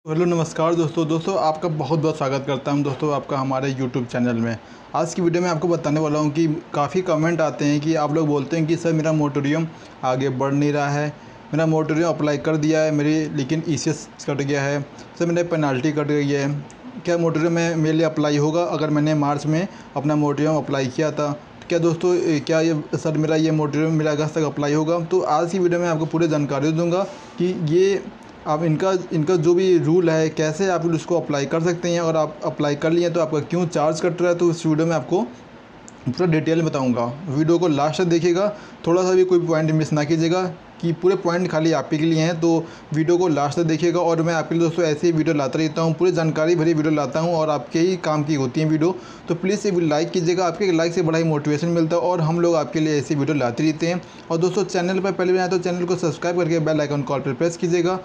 Hello नमस्कार दोस्तों आपका बहुत बहुत स्वागत करता हूं दोस्तों आपका हमारे यूट्यूब चैनल में। आज की वीडियो में आपको बताने वाला हूं कि काफ़ी कमेंट आते हैं कि आप लोग बोलते हैं कि सर मेरा मोरेटोरियम आगे बढ़ नहीं रहा है, मेरा मोरेटोरियम अप्लाई कर दिया है मेरी लेकिन ईसीएस कट गया है, सर मेरे पेनल्टी कट गई है, क्या मोरेटोरियम में मेरे लिए अप्लाई होगा अगर मैंने मार्च में अपना मोरेटोरियम अप्लाई किया था? क्या दोस्तों क्या ये सर मेरा ये मोरेटोरियम मेरा अगस्त तक अप्लाई होगा? तो आज की वीडियो में आपको पूरी जानकारी दूंगा कि ये आप इनका जो भी रूल है कैसे आप उसको अप्लाई कर सकते हैं, और आप अप्लाई कर लिए तो आपका क्यों चार्ज कट रहा है, तो इस वीडियो में आपको पूरा डिटेल में बताऊंगा। वीडियो को लास्ट तक देखिएगा, थोड़ा सा भी कोई पॉइंट मिस ना कीजिएगा कि पूरे पॉइंट खाली आप ही के लिए हैं, तो वीडियो को लास्ट तक देखिएगा। और मैं आपके लिए दोस्तों ऐसे ही वीडियो लाता रहता हूँ, पूरी जानकारी भरी वीडियो लाता हूँ और आपके ही काम की होती है वीडियो। तो प्लीज़ ये लाइक कीजिएगा, आपके लाइक से बड़ा ही मोटिवेशन मिलता है और हम लोग आपके लिए ऐसी वीडियो लाते रहते हैं। और दोस्तों चैनल पर पहले भी आए तो चैनल को सब्सक्राइब करके बेल आइकन कॉल पर प्रेस कीजिएगा।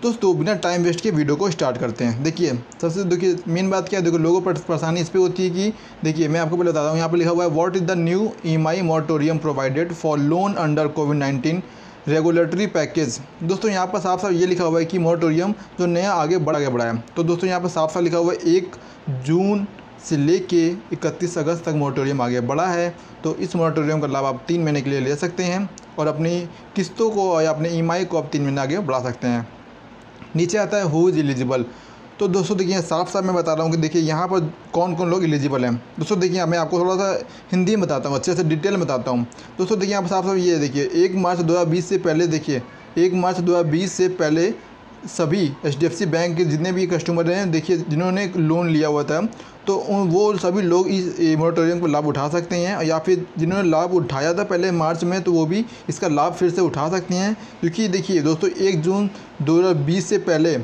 दोस्तों बिना टाइम वेस्ट के वीडियो को स्टार्ट करते हैं। देखिए देखिए मेन बात क्या है, देखो लोगों पर परेशानी इस पे होती है कि देखिए मैं आपको पहले बताता हूँ, यहाँ पर लिखा हुआ है what is the new EMI moratorium provided for loan under covid regulatory package. दोस्तों यहाँ पर साफ साफ ये लिखा हुआ है कि मोरेटोरियम जो नया आगे बढ़ा है। तो दोस्तों यहाँ पर साफ साफ लिखा हुआ है 1 जून से लेके 31 अगस्त तक मोरेटोरियम आगे बढ़ा है। तो इस मोरेटोरियम का लाभ आप 3 महीने के लिए ले सकते हैं और अपनी किस्तों को या अपने ईएमआई को आप 3 महीने आगे बढ़ा सकते हैं। नीचे आता है हु इज़ एलिजिबल। तो दोस्तों देखिए साफ साफ मैं बता रहा हूँ कि देखिए यहाँ पर कौन कौन लोग एलिजिबल हैं। दोस्तों देखिए मैं आपको थोड़ा सा हिंदी में बताता हूँ, अच्छे से डिटेल में बताता हूँ। दोस्तों देखिए यहाँ पर साफ साफ ये देखिए 1 मार्च 2020 से पहले, देखिए 1 मार्च 2020 से पहले सभी एचडीएफसी बैंक के जितने भी कस्टमर हैं, देखिए जिन्होंने लोन लिया हुआ था, तो वो सभी लोग इस मोरेटोरियम को लाभ उठा सकते हैं, या फिर जिन्होंने लाभ उठाया था पहले मार्च में तो वो भी इसका लाभ फिर से उठा सकते हैं। क्योंकि देखिए दोस्तों 1 जून 2020 से पहले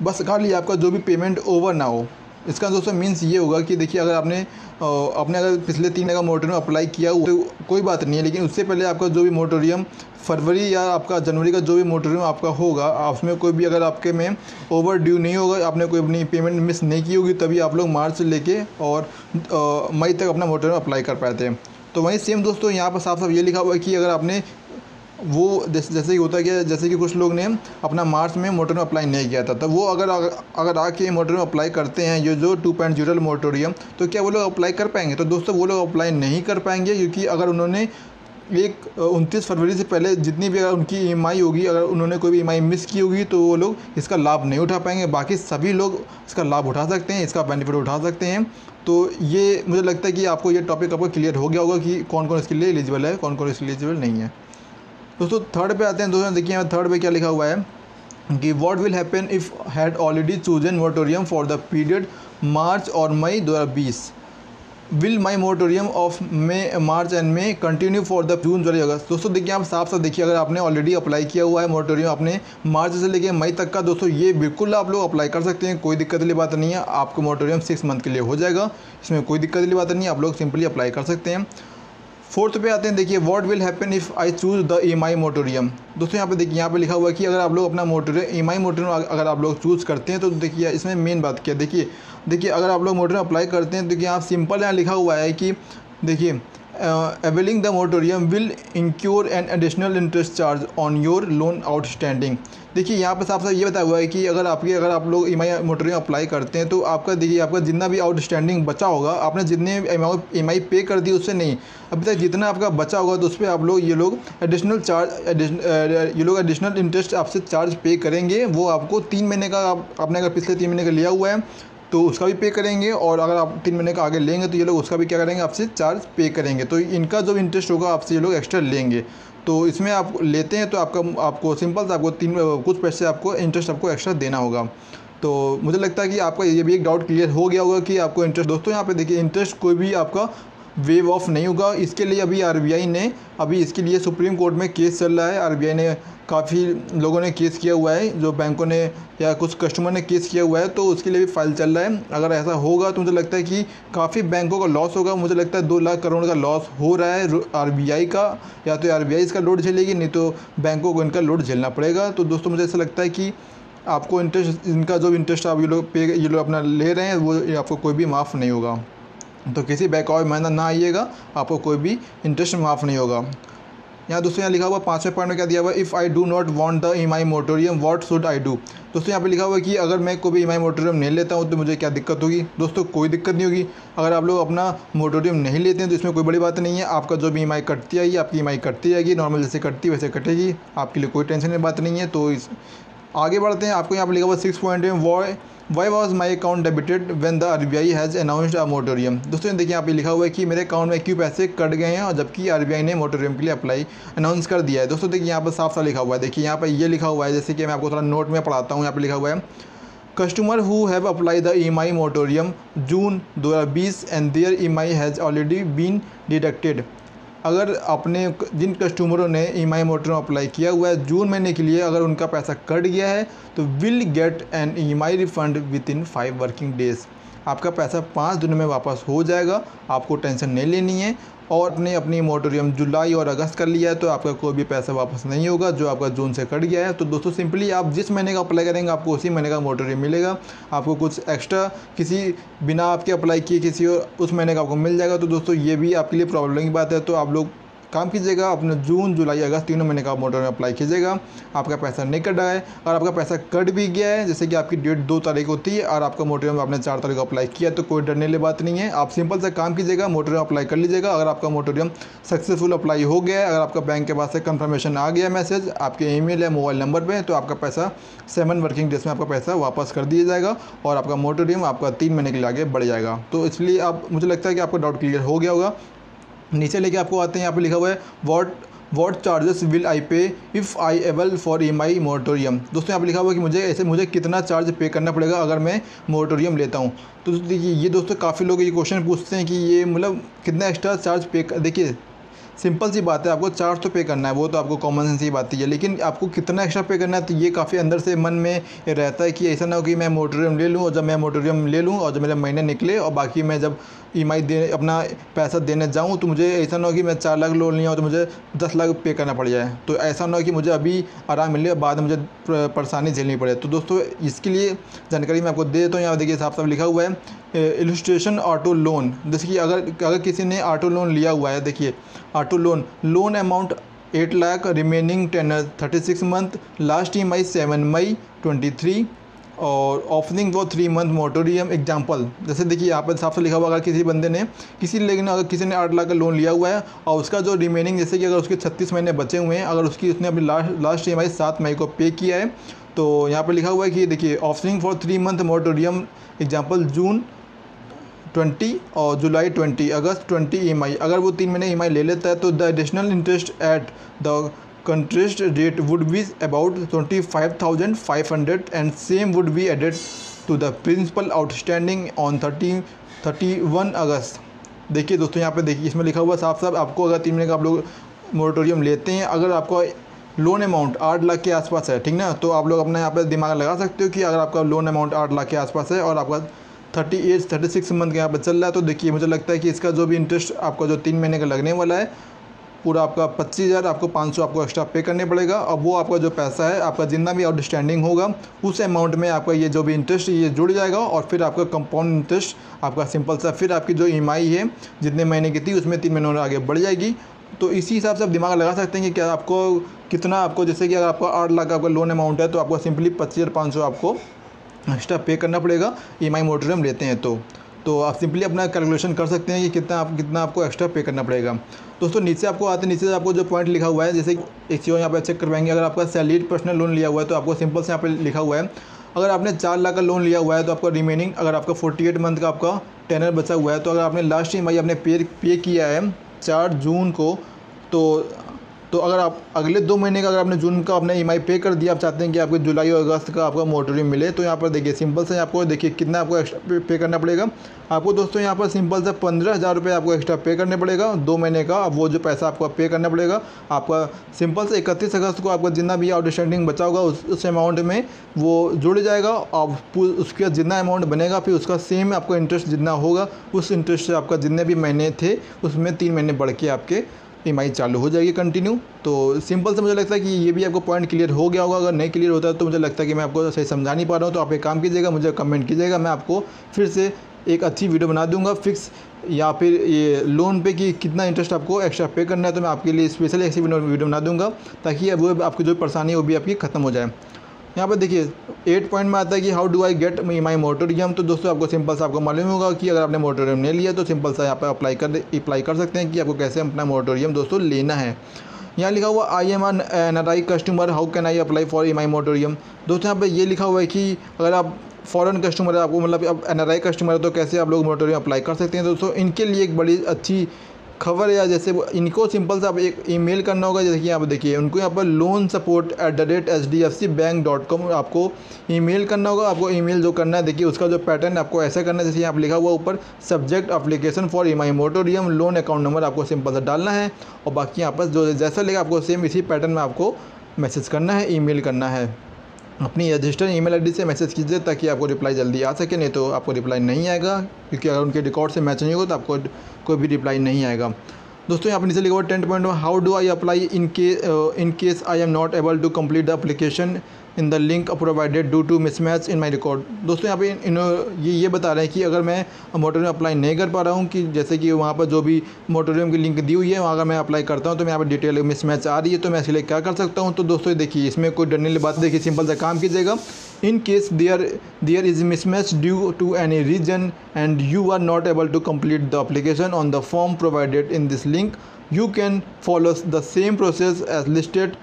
बस खाली आपका जो भी पेमेंट ओवर ना हो, इसका दोस्तों मीन्स ये होगा कि देखिए अगर आपने अगर पिछले 3 महीने का मोरेटोरियम अप्लाई किया हुआ तो कोई बात नहीं है, लेकिन उससे पहले आपका जो भी मोरेटोरियम फरवरी या आपका जनवरी का जो भी मोरेटोरियम आपका होगा, उसमें कोई भी अगर आपके में ओवर ड्यू नहीं होगा, आपने कोई अपनी पेमेंट मिस नहीं की होगी, तभी आप लोग मार्च से लेके और मई तक अपना मोरेटोरियम अप्लाई कर पाए थे। तो वहीं सेम दोस्तों यहाँ पर साफ साफ ये लिखा हुआ है कि अगर आपने वो जैसे कि होता है कि जैसे कि कुछ लोग ने अपना मार्च में मोरेटोरियम अप्लाई नहीं किया था, तो वो अगर आके मोरेटोरियम अप्लाई करते हैं ये जो 2.0 मोरेटोरियम, तो क्या वो लोग अप्लाई कर पाएंगे? तो दोस्तों वो लोग अप्लाई नहीं कर पाएंगे, क्योंकि अगर उन्होंने 29 फरवरी से पहले जितनी भी अगर उनकी ईएमआई होगी, अगर उन्होंने कोई भी ईएमआई मिस की होगी तो वो लोग इसका लाभ नहीं उठा पाएंगे। बाकी सभी लोग इसका लाभ उठा सकते हैं, इसका बेनिफिट उठा सकते हैं। तो ये मुझे लगता है कि आपको ये टॉपिक आपको क्लियर हो गया होगा कि कौन कौन इसके लिए एलिजिबल है, कौन कौन इसके लिए एलिजिबल नहीं है। दोस्तों थर्ड पे आते हैं। दोस्तों देखिए यहाँ थर्ड पे क्या लिखा हुआ है कि what will happen if had already chosen moratorium for the period March और मई 2020, will my moratorium of March and May continue for the June July August. दोस्तों देखिए आप साफ साफ देखिए, अगर आपने ऑलरेडी अप्लाई किया हुआ है मोरेटोरियम आपने मार्च से लेकर मई तक का, दोस्तों ये बिल्कुल आप लोग अप्लाई कर सकते हैं, कोई दिक्कत वाली बात नहीं है। आपको मोरेटोरियम 6 मंथ के लिए हो जाएगा, इसमें कोई दिक्कत वाली बात नहीं है, आप लोग सिंपली अप्लाई कर सकते हैं। फोर्थ पे आते हैं। देखिए what will happen if I choose the EMI moratorium. दोस्तों यहाँ पे देखिए यहाँ पे लिखा हुआ है कि अगर आप लोग अपना मोरेटोरियम ईएमआई मोरेटोरियम अगर आप लोग चूज़ करते हैं, तो देखिए इसमें मेन बात क्या है, देखिए अगर आप लोग मोरेटोरियम अप्लाई करते हैं, देखिए यहाँ सिंपल यहाँ लिखा हुआ है कि देखिए availing the moratorium will incur an additional interest charge on your loan outstanding. देखिए यहाँ पर साफ साफ ये बताया हुआ है कि अगर आप लोग ईएमआई मोरेटोरियम अप्लाई करते हैं, तो आपका देखिए आपका जितना भी आउटस्टैंडिंग बचा होगा, आपने जितने ईएमआई पे कर दी उससे नहीं, अभी तक जितना आपका बचा होगा तो उस पर आप लोग ये लोग एडिशनल इंटरेस्ट आपसे चार्ज पे करेंगे। वो आपको 3 महीने का आपने अगर पिछले 3 महीने का लिया हुआ है तो उसका भी पे करेंगे, और अगर आप 3 महीने का आगे लेंगे तो ये लोग उसका भी क्या करेंगे, आपसे चार्ज पे करेंगे। तो इनका जो इंटरेस्ट होगा आपसे ये लोग एक्स्ट्रा लेंगे। तो इसमें आप लेते हैं तो आपको सिंपल से आपको कुछ पैसे आपको इंटरेस्ट आपको एक्स्ट्रा देना होगा। तो मुझे लगता है कि आपका ये भी एक डाउट क्लियर हो गया होगा कि आपको इंटरेस्ट, दोस्तों यहाँ पे देखिए इंटरेस्ट कोई भी आपका वेव ऑफ नहीं होगा। इसके लिए अभी आरबीआई ने इसके लिए सुप्रीम कोर्ट में केस चल रहा है। आरबीआई ने काफ़ी लोगों ने केस किया हुआ है, जो बैंकों ने या कुछ कस्टमर ने केस किया हुआ है, तो उसके लिए भी फाइल चल रहा है। अगर ऐसा होगा तो मुझे लगता है कि काफ़ी बैंकों का लॉस होगा। मुझे लगता है 2 लाख करोड़ का लॉस हो रहा है आरबीआई का, या तो आरबीआई इसका लोड झेलेगी, नहीं तो बैंकों को इनका लोड झेलना पड़ेगा। तो दोस्तों मुझे ऐसा लगता है कि आपको इंटरेस्ट, इनका जो इंटरेस्ट आप ये लोग अपना ले रहे हैं वो आपको कोई भी माफ़ नहीं होगा। तो किसी बहकावे में ना आइएगा, आपको कोई भी इंटरेस्ट माफ़ नहीं होगा। यहाँ दोस्तों यहाँ लिखा हुआ 5वें पॉइंट में क्या दिया हुआ है, if I do not want the EMI moratorium what should I do. दोस्तों यहाँ पे लिखा हुआ है कि अगर मैं कोई भी EMI मोरेटोरियम नहीं लेता हूँ तो मुझे क्या दिक्कत होगी। दोस्तों कोई दिक्कत नहीं होगी। अगर आप लोग अपना मोरेटोरियम नहीं लेते हैं तो इसमें कोई बड़ी बात नहीं है। आपका जो भी EMI कटती आएगी, आपकी EMI कटती जाएगी, नॉर्मल जैसे कटती वैसे कटेगी, आपके लिए कोई टेंशन की बात नहीं है। तो इस आगे बढ़ते हैं। आपको यहाँ पर लिखा हुआ 6 पॉइंट में why was my account debited when the RBI has announced a moratorium. दोस्तों देखिए यहाँ पे लिखा हुआ है कि मेरे अकाउंट में क्यों पैसे कट गए हैं और जबकि RBI ने मोरेटोरियम के लिए अप्लाई अनाउंस कर दिया है। दोस्तों देखिए यहाँ पर साफ साफ लिखा हुआ है। देखिए यहाँ पर ये लिखा हुआ है, जैसे कि मैं आपको थोड़ा नोट में पढ़ाता हूँ। यहाँ पर लिखा हुआ है customer who have apply the EMI moratorium June 2020 and their EMI has already been deducted. अगर आपने जिन कस्टमरों ने EMI मोरेटोरियम अप्लाई किया हुआ है जून महीने के लिए, अगर उनका पैसा कट गया है तो will get an EMI refund with in 5 working days. आपका पैसा 5 दिनों में वापस हो जाएगा, आपको टेंशन नहीं लेनी है। और आपने अपनी मोरेटोरियम जुलाई और अगस्त कर लिया है तो आपका कोई भी पैसा वापस नहीं होगा जो आपका जून से कट गया है। तो दोस्तों सिंपली आप जिस महीने का अप्लाई करेंगे आपको उसी महीने का मोरेटोरियम मिलेगा। आपको कुछ एक्स्ट्रा किसी बिना आपके अप्लाई किए किसी और उस महीने का आपको मिल जाएगा। तो दोस्तों ये भी आपके लिए प्रॉब्लम की बात है। तो आप लोग काम कीजिएगा, अपने जून जुलाई अगस्त 3 महीने का मोरेटोरियम अप्लाई कीजिएगा। आपका पैसा नहीं कटा है। और आपका पैसा कट भी गया है, जैसे कि आपकी डेट 2 तारीख होती है और आपका मोरेटोरियम आपने 4 तारीख को अप्लाई किया, तो कोई डरने वाली बात नहीं है। आप सिंपल से काम कीजिएगा, मोरेटोरियम अप्लाई कर लीजिएगा। अगर आपका मोरेटोरियम सक्सेसफुल अप्लाई हो गया है, अगर आपका बैंक के पास से कंफर्मेशन आ गया मैसेज आपके ईमेल या मोबाइल नंबर पे, तो आपका पैसा 7 वर्किंग डेज में आपका पैसा वापस कर दिया जाएगा और आपका मोरेटोरियम आपका 3 महीने के लिए आगे बढ़ जाएगा। तो इसलिए आप मुझे लगता है कि आपका डाउट क्लियर हो गया होगा। नीचे लेके आपको आते हैं, यहाँ पे लिखा हुआ है व्हाट चार्जेस विल आई पे if I able for EMI moratorium. दोस्तों यहाँ पे लिखा हुआ है कि मुझे कितना चार्ज पे करना पड़ेगा अगर मैं मोरेटोरियम लेता हूँ। तो देखिए ये दोस्तों काफ़ी लोग ये क्वेश्चन पूछते हैं कि ये मतलब कितना एक्स्ट्रा चार्ज पे। देखिए सिंपल सी बात है, आपको चार्ज तो पे करना है, वो तो आपको कॉमन सेंस ही बात है, लेकिन आपको कितना एक्स्ट्रा पे करना है तो ये काफ़ी अंदर से मन में ये रहता है कि ऐसा ना हो कि मैं मोरेटोरियम ले लूँ और जब मैं मोरेटोरियम ले लूँ और जब मेरे महीने निकले और बाकी मैं जब EMI दे अपना पैसा देने जाऊँ तो मुझे ऐसा ना हो कि मैं 4 लाख लोन लिया हो तो मुझे 10 लाख पे करना पड़ जाए। तो ऐसा ना हो कि मुझे अभी आराम मिले और बाद में मुझे परेशानी झेलनी पड़े। तो दोस्तों इसके लिए जानकारी मैं आपको दे देता हूँ। यहाँ देखिए साफ साफ लिखा हुआ है इलस्ट्रेशन ऑटो लोन। जैसे कि अगर किसी ने ऑटो लोन लिया हुआ है, देखिए auto loan amount 8 lakh, remaining tenure 36 month, last EMI 7 May 23 और opening for 3 month moratorium example. जैसे देखिए यहाँ पर साफ से लिखा हुआ अगर किसी बंदे ने अगर किसी ने 8 लाख का लोन लिया हुआ है और उसका जो रिमेनिंग जैसे कि अगर उसके 36 महीने बचे हुए हैं, अगर उसने अपनी लास्ट EMI 7 मई को पे किया है, तो यहाँ पर लिखा हुआ है कि देखिए opening for 3 month moratorium example June 20 और जुलाई 20 अगस्त 20 EMI। अगर वो 3 महीने EMI ले लेता है तो the additional interest at the contrast rate would be about 25,500 and same would be added to the principal outstanding on 31 August. देखिए दोस्तों यहाँ पे देखिए इसमें लिखा हुआ साफ साफ, आपको अगर 3 महीने का आप लोग मोरेटोरियम लेते हैं, अगर आपका लोन अमाउंट 8 लाख के आसपास है, ठीक ना, तो आप लोग अपना यहाँ पे दिमाग लगा सकते हो कि अगर आपका लोन अमाउंट 8 लाख के आसपास है और आपका 36 मंथ के यहाँ पर चल रहा है, तो देखिए मुझे लगता है कि इसका जो भी इंटरेस्ट आपका जो 3 महीने का लगने वाला है पूरा आपका 25,000 आपको 500 आपको एक्स्ट्रा पे करने पड़ेगा। अब वो आपका जो पैसा है आपका जितना भी आउटस्टैंडिंग होगा उस अमाउंट में आपका ये जो भी इंटरेस्ट ये जुड़ जाएगा और फिर आपका कंपाउंड इंटरेस्ट आपका सिंपल सा फिर आपकी जो EMI है जितने महीने की थी उसमें 3 महीनों में आगे बढ़ जाएगी। तो इसी हिसाब से आप दिमाग लगा सकते हैं कि क्या आपको कितना आपको, जैसे कि अगर आपका 8 लाख का आपका लोन अमाउंट है तो आपको सिंपली 25,500 आपको एक्स्ट्रा पे करना पड़ेगा EMI मोरेटोरियम लेते हैं तो आप सिंपली अपना कैलकुलेशन कर सकते हैं कि कितना आपको एक्स्ट्रा पे करना पड़ेगा। दोस्तों नीचे आपको आते नीचे से आपको जो पॉइंट लिखा हुआ है, जैसे एक चीज़ यहाँ पर चेक करवाएंगे, अगर आपका सैलरीड पर्सनल लोन लिया हुआ है तो आपको सिंपल से यहाँ पे लिखा हुआ है अगर आपने 4 लाख का लोन लिया हुआ है तो आपका रिमेनिंग अगर आपका 48 मंथ का आपका टेनर बचा हुआ है, तो अगर आपने लास्ट EMI आपने पे किया है 4 जून को, तो अगर आप अगले 2 महीने का अगर आपने जून का अपना EMI पे कर दिया, आप चाहते हैं कि आपको जुलाई और अगस्त का आपका मोरेटोरियम मिले, तो यहाँ पर देखिए सिंपल से आपको देखिए कितना आपको एक्स्ट्रा पे करना पड़ेगा। आपको दोस्तों यहाँ पर सिंपल से 15,000 रुपये आपको एक्स्ट्रा पे करने पड़ेगा 2 महीने का। अब वो जो पैसा आपको पे करना पड़ेगा आपका सिंपल से 31 अगस्त को आपका जितना भी आउटस्टैंडिंग बचा होगा उस अमाउंट में वो जुड़ जाएगा और उसके जितना अमाउंट बनेगा फिर उसका सेम आपका इंटरेस्ट जितना होगा उस इंटरेस्ट से आपका जितने भी महीने थे उसमें 3 महीने बढ़ के आपके EMI चालू हो जाएगी कंटिन्यू। तो सिंपल से मुझे लगता है कि ये भी आपको पॉइंट क्लियर हो गया होगा। अगर नहीं क्लियर होता है तो मुझे लगता है कि मैं आपको सही समझा नहीं पा रहा हूँ, तो आप एक काम कीजिएगा, मुझे कमेंट कीजिएगा, मैं आपको फिर से एक अच्छी वीडियो बना दूंगा फिक्स या फिर ये लोन पे कि कितना इंटरेस्ट आपको एक्स्ट्रा पे करना है, तो मैं आपके लिए स्पेशल ऐसी वीडियो बना दूंगा ताकि अब वो आपकी जो परेशानी है वो भी आपकी ख़त्म हो जाए। यहाँ पर देखिए 8 पॉइंट में आता है कि how do I get my motorium. तो दोस्तों आपको सिंपल सा आपको मालूम होगा कि अगर आपने मोटोरियम नहीं लिया तो सिंपल सा यहाँ पर अप्लाई कर सकते हैं कि आपको कैसे अपना मोटोरियम दोस्तों लेना है। यहाँ लिखा हुआ I am an NRI customer, how can I apply for my moratorium. दोस्तों यहाँ पे ये लिखा हुआ है कि अगर आप फॉरेन कस्टमर है, आपको मतलब अब NRI कस्टमर है तो कैसे आप लोग मोटोरियम अप्लाई कर सकते हैं। दोस्तों इनके लिए एक बड़ी अच्छी खबर है, जैसे इनको सिंपल सा आप एक ईमेल करना होगा। जैसे कि यहाँ पर देखिए उनको यहाँ पर loansupport@hdfcbank.com आपको ईमेल करना होगा। आपको ईमेल जो करना है देखिए उसका जो पैटर्न आपको ऐसा करना है, जैसे यहाँ पर लिखा हुआ ऊपर subject application for EMI motorium, loan account number आपको सिंपल सा डालना है और बाकी यहाँ पर जो जैसा लेगा आपको सेम इसी पैटर्न में आपको मैसेज करना है, ईमेल करना है। अपनी रजिस्टर्ड ईमेल आईडी से मैसेज कीजिए ताकि आपको रिप्लाई जल्दी आ सके, नहीं तो आपको रिप्लाई नहीं आएगा, क्योंकि अगर उनके रिकॉर्ड से मैच नहीं होगा तो आपको कोई भी रिप्लाई नहीं आएगा। दोस्तों यहाँ पर नीचे लिखा हुआ 10 पॉइंट में how do I apply in case I am not able to complete the application in the link provided due to mismatch in my record. दोस्तों यहाँ पे ये बता रहे हैं कि अगर मैं मोटोरियम अप्लाई नहीं कर पा रहा हूँ, कि जैसे कि वहाँ पर जो भी मोटोरियम की लिंक दी हुई है वहाँ अगर मैं अप्लाई करता हूँ तो मैं यहाँ पर डिटेल मिसमैच आ रही है, तो मैं इसलिए क्या कर सकता हूँ। तो दोस्तों देखिए इसमें कोई डरने वाली बात, देखिए सिंपल सा काम कीजिएगा। In case there is mismatch due to any reason and you are not able to complete the application on the form provided in this link, you can follow the same process as listed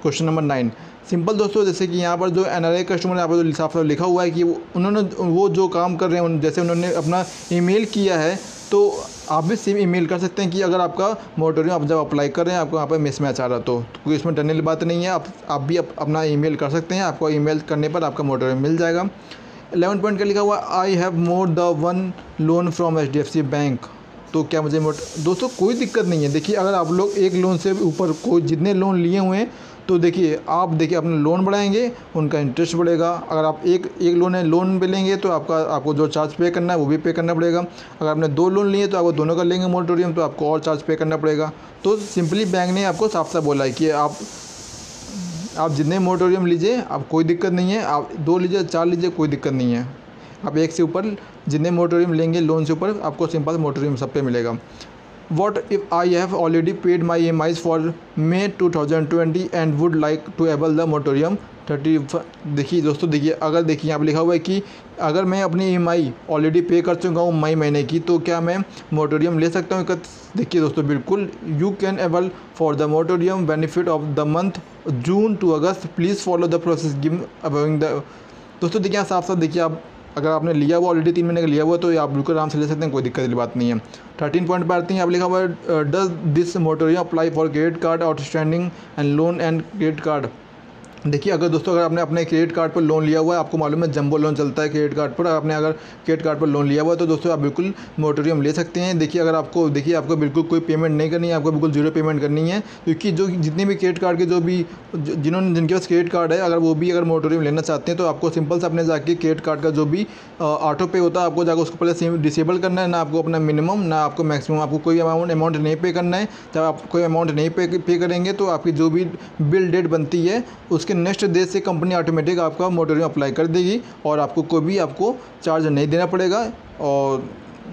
question number 9। Simple दोस्तों जैसे कि यहाँ पर जो NRI customer यहाँ पर जो साफ लिखा हुआ है कि उन्होंने वो जो काम कर रहे हैं जैसे उन्होंने अपना ईमेल किया है, तो आप भी सेम ईमेल कर सकते हैं कि अगर आपका मोटोरियम आप जब अप्लाई कर रहे हैं आपको यहाँ पर मिसमैच आ रहा तो कोई इसमें डरने वाली बात नहीं है। आप भी अपना ईमेल कर सकते हैं, आपको ईमेल करने पर आपका मोटोरियम मिल जाएगा। 11 पॉइंट का लिखा हुआ I have more the one loan from HDFC bank. तो क्या मुझे दोस्तों कोई दिक्कत नहीं है। देखिए अगर आप लोग एक लोन से ऊपर कोई जितने लोन लिए हुए हैं तो देखिए आप अपना लोन बढ़ाएंगे, उनका इंटरेस्ट बढ़ेगा। अगर आप एक लोन पे लेंगे तो आपको जो चार्ज पे करना है वो भी पे करना पड़ेगा। अगर आपने 2 लोन लिए तो आपको दोनों का लेंगे मोटोरियम तो आपको और चार्ज पे करना पड़ेगा। तो सिंपली बैंक ने आपको साफ साफ बोला है कि आप जितने मोटोरियम लीजिए आप कोई दिक्कत नहीं है, आप 2 लीजिए 4 लीजिए कोई दिक्कत नहीं है। आप एक से ऊपर जितने मोटोरियम लेंगे लोन से ऊपर आपको सिंपल मोटोरियम सब पे मिलेगा। What if I have already paid my EMIs for May 2020 and would like to able the moratorium 30। देखिए दोस्तों देखिए अगर देखिए यहाँ पर लिखा हुआ है कि अगर मैं अपनी EMI ऑलरेडी पे कर चुका हूँ मई महीने की, तो क्या मैं मोटोरियम ले सकता हूँ। देखिए दोस्तों बिल्कुल you can able for the moratorium benefit of the month June to August, please follow the process give अबाउंग द। दोस्तों देखिए यहाँ साफ साफ देखिए आप अगर आपने लिया हुआ ऑलरेडी 3 महीने का लिया हुआ तो आप बिल्कुल आराम से ले सकते हैं, कोई दिक्कत वाली बात नहीं है। 13 पॉइंट पर आते हैं, आप लिखा हुआ है does this motorium apply for credit card outstanding and loan and credit card. देखिए अगर दोस्तों अगर आपने अपने क्रेडिट कार्ड पर लोन लिया हुआ है, आपको मालूम है जंबो लोन चलता है क्रेडिट कार्ड पर, आपने अगर क्रेडिट कार्ड पर लोन लिया हुआ है तो दोस्तों आप बिल्कुल मोटोरियम ले सकते हैं। देखिए अगर आपको बिल्कुल कोई पेमेंट नहीं करनी है, आपको बिल्कुल 0 पेमेंट करनी है, क्योंकि जो जितने भी क्रेडिट कार्ड के जिनके पास क्रेडिट कार्ड है अगर मोटोरियम लेना चाहते हैं तो आपको सिंपल से अपने जाके क्रेडिट कार्ड का जो भी ऑटो पे होता है आपको जाकर उसको पहले डिसेबल करना है। ना आपको अपना मिनिमम ना आपको मैक्सिमम, आपको कोई अमाउंट नहीं पे करना है। जब आप कोई अमाउंट नहीं पे करेंगे तो आपकी जो भी बिल डेट बनती है उसके नेक्स्ट डे से कंपनी ऑटोमेटिक आपका मोटोरियम अप्लाई कर देगी और आपको कोई भी चार्ज नहीं देना पड़ेगा। और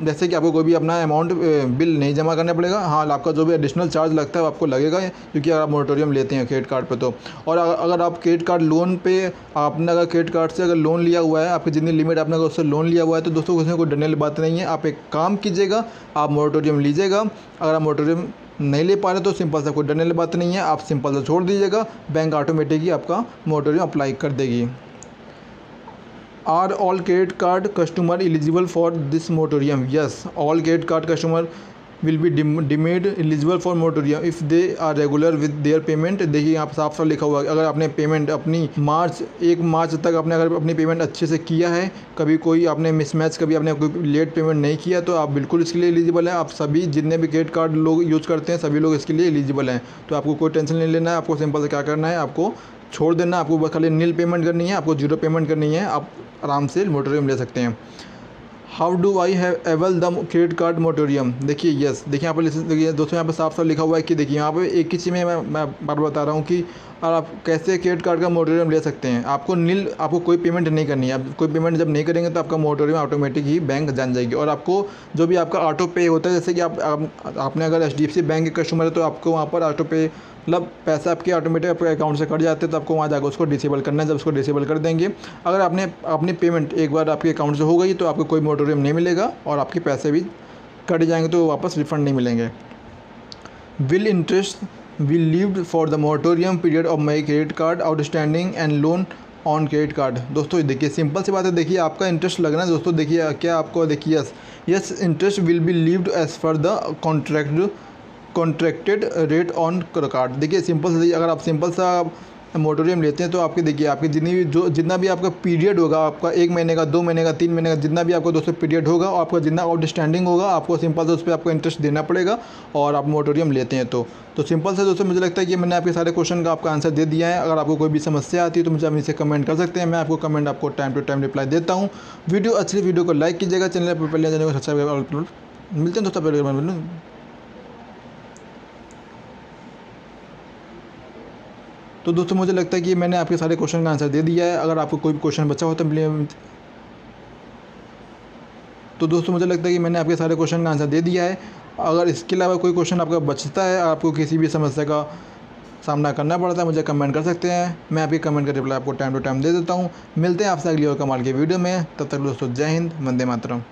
जैसे कि आपको कोई भी अपना अमाउंट बिल नहीं जमा करना पड़ेगा। हाँ आपका जो भी एडिशनल चार्ज लगता है वो आपको लगेगा, क्योंकि अगर आप मोटोरियम लेते हैं क्रेडिट कार्ड पे तो। और अगर आप क्रेडिट कार्ड लोन पे आपने अगर क्रेडिट कार्ड से अगर लोन लिया हुआ है, आपकी जितनी लिमिट आपने अगर उससे लोन लिया हुआ है तो दोस्तों उसमें कोई डरने वाली बात नहीं है। आप एक काम कीजिएगा, आप मोटोरियम लीजिएगा। अगर आप मोटोरियम नहीं ले पा रहे तो सिंपल सा कोई डरने वाली बात नहीं है, आप सिंपल सा छोड़ दीजिएगा, बैंक ऑटोमेटिक ही आपका मोटोरियम अप्लाई कर देगी। Are all credit card customer eligible for this moratorium? Yes, all credit card customer will be deemed eligible for moratorium if they are regular with their payment। देखिए यहाँ पर साफ साफ लिखा हुआ है अगर आपने पेमेंट अपनी 1 मार्च तक आपने अगर अपनी पेमेंट अच्छे से किया है, कभी कोई आपने मिसमैच कभी आपने कोई लेट पेमेंट नहीं किया, तो आप बिल्कुल इसके लिए एलिजिबल है। आप सभी जितने भी क्रेडिट कार्ड लोग यूज़ करते हैं सभी लोग इसके लिए एलिजिबल हैं। तो आपको कोई टेंशन नहीं लेना है, आपको सिंपल से क्या करना है, आपको छोड़ देना, आपको बस खाली नील पेमेंट करनी है, आपको 0 पेमेंट करनी है, आप आराम से मोटोरियम ले सकते हैं। How do I have avail the credit card moratorium. देखिए यस, देखिए यहाँ पर देखिए दोस्तों, यहाँ पर साफ साफ लिखा हुआ है कि देखिए यहाँ पे एक ही चीज़ में मैं बार बता रहा हूँ कि और आप कैसे क्रेडिट कार्ड का मोटोरियम ले सकते हैं। आपको कोई पेमेंट नहीं करनी है। आप कोई पेमेंट जब नहीं करेंगे तो आपका मोटोरियम ऑटोमेटिक ही बैंक जान जाएगी। और आपको जो भी आपका ऑटो पे होता है, जैसे कि आपने अगर HDFC बैंक के कस्टमर है तो आपको वहाँ पर ऑटो पे मतलब पैसा आपके ऑटोमेटिक आपके अकाउंट से कट जाते हैं, तो आपको वहाँ जाकर उसको डिसेबल करना है। जब उसको डिसेबल कर देंगे, अगर आपने अपनी पेमेंट एक बार आपके अकाउंट से हो गई तो आपको कोई मोटोरियम नहीं मिलेगा और आपके पैसे भी कट जाएंगे तो वापस रिफ़ंड नहीं मिलेंगे। Will interest will levied for the motorium period of my credit card outstanding and loan on credit card. दोस्तों देखिए सिंपल सी बात है, देखिए आपका इंटरेस्ट लगना है दोस्तों। देखिए क्या आपको देखिए yes interest will be levied as per the contracted rate on card. देखिए सिंपल से, अगर आप सिंपल सा मोटोरियम लेते हैं तो आपके देखिए आपकी जितना भी आपका पीरियड होगा, आपका 1 महीने का, 2 महीने का, 3 महीने का, जितना भी आपको दोस्तों पीरियड होगा और आपका जितना आउटस्टैंडिंग होगा, आपको सिंपल से उस पर आपको इंटरेस्ट देना पड़ेगा। और आप मोटोरियम लेते हैं तो सिंपल से दोस्तों मुझे लगता है कि मैंने आपके सारे क्वेश्चन का आपका आंसर दे दिया है। अगर आपको कोई भी समस्या आती है तो मुझे आप नीचे कमेंट कर सकते हैं, मैं आपको कमेंट आपको टाइम टू टाइम रिप्लाई देता हूँ। वीडियो को लाइक कीजिएगा, चैनल पर पहले जाने को सब्सक्राइब। मिलते हैं दोस्तों। तो दोस्तों मुझे लगता है कि मैंने आपके सारे क्वेश्चन का आंसर दे दिया है। अगर आपको कोई भी क्वेश्चन बचा हो तो दोस्तों मुझे लगता है कि मैंने आपके सारे क्वेश्चन का आंसर दे दिया है। अगर इसके अलावा कोई क्वेश्चन आपका बचता है, आपको किसी भी समस्या का सामना करना पड़ता है, मुझे कमेंट कर सकते हैं। मैं आपके कमेंट का रिप्लाई आपको टाइम टू टाइम दे देता हूँ। मिलते हैं आपसे अगली और कमाल की वीडियो में। तब तक दोस्तों जय हिंद, वंदे मातरम।